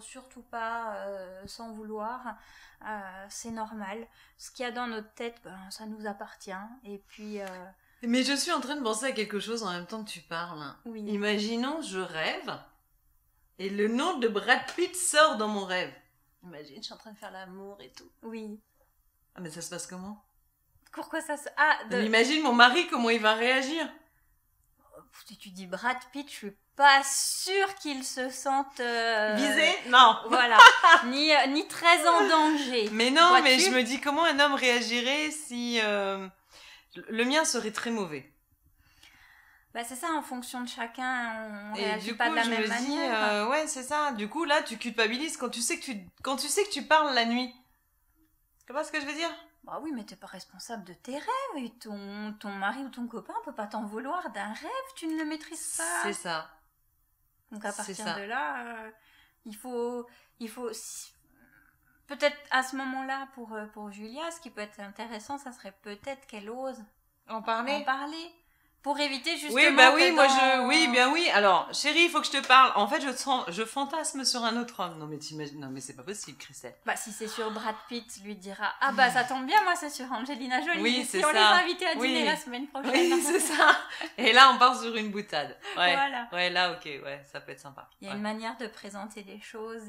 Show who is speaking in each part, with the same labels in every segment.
Speaker 1: surtout pas s'en vouloir. C'est normal. Ce qu'il y a dans notre tête, ben, ça nous appartient. Et puis...
Speaker 2: Mais je suis en train de penser à quelque chose en même temps que tu parles.
Speaker 1: Oui.
Speaker 2: Imaginons, je rêve, et le nom de Brad Pitt sort dans mon rêve. Imagine, je suis en train de faire l'amour et tout.
Speaker 1: Oui.
Speaker 2: Ah, mais ça se passe comment?
Speaker 1: Pourquoi ça se...
Speaker 2: Mais imagine mon mari, comment il va réagir?
Speaker 1: Si tu dis Brad Pitt, je suis pas sûre qu'il se sente...
Speaker 2: Visé? Non.
Speaker 1: Voilà. ni très en danger.
Speaker 2: Mais non,
Speaker 1: Vois-tu?
Speaker 2: mais je me dis comment un homme réagirait si... Le mien serait très mauvais.
Speaker 1: Bah c'est ça, en fonction de chacun, on
Speaker 2: Et
Speaker 1: réagit
Speaker 2: du
Speaker 1: pas
Speaker 2: coup,
Speaker 1: de la
Speaker 2: je
Speaker 1: même
Speaker 2: me dis,
Speaker 1: manière.
Speaker 2: ouais, c'est ça. Du coup, là, tu culpabilises quand tu sais que tu parles la nuit. Tu comprends ce que je veux dire?
Speaker 1: Bah oui, mais t'es pas responsable de tes rêves. Et ton mari ou ton copain peut pas t'en vouloir d'un rêve, tu ne le maîtrises pas.
Speaker 2: C'est ça.
Speaker 1: Donc à
Speaker 2: C'est
Speaker 1: partir
Speaker 2: ça.
Speaker 1: de là, il faut peut-être à ce moment-là pour Julia, ce qui peut être intéressant, ça serait peut-être qu'elle ose
Speaker 2: En
Speaker 1: en
Speaker 2: parler?
Speaker 1: parler pour éviter justement.
Speaker 2: Oui, bah oui,
Speaker 1: que
Speaker 2: moi
Speaker 1: dans-
Speaker 2: oui, bien oui. Alors, chérie, il faut que je te parle. En fait, je fantasme sur un autre homme. Non, mais t'imagines, non, mais c'est pas possible, Christelle.
Speaker 1: Bah si c'est sur Brad Pitt, lui dira ah bah ça tombe bien, moi c'est sur Angelina Jolie.
Speaker 2: Oui,
Speaker 1: Si
Speaker 2: c'est
Speaker 1: on
Speaker 2: ça.
Speaker 1: les a invités à
Speaker 2: Oui.
Speaker 1: dîner la semaine prochaine.
Speaker 2: Oui, c'est ça. Et là, on part sur une boutade. Ouais.
Speaker 1: Voilà.
Speaker 2: Ouais, là, ok, ouais, ça peut être sympa.
Speaker 1: Il y a
Speaker 2: Ouais.
Speaker 1: une manière de présenter les choses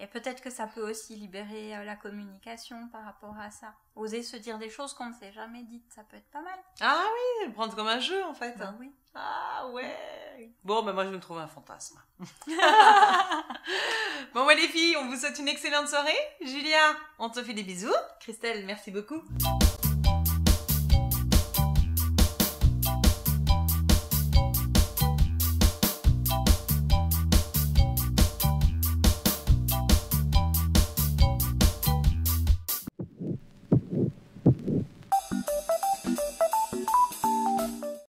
Speaker 1: et peut-être que ça peut aussi libérer la communication par rapport à ça. Oser se dire des choses qu'on ne s'est jamais dites, ça peut être pas mal.
Speaker 2: Ah oui, prendre comme un jeu, en fait.
Speaker 1: Bah oui.
Speaker 2: Ah ouais. Bon, bah moi, je vais me trouver un fantasme. Bon, bah les filles, on vous souhaite une excellente soirée. Julia, on te fait des bisous. Christelle, merci beaucoup.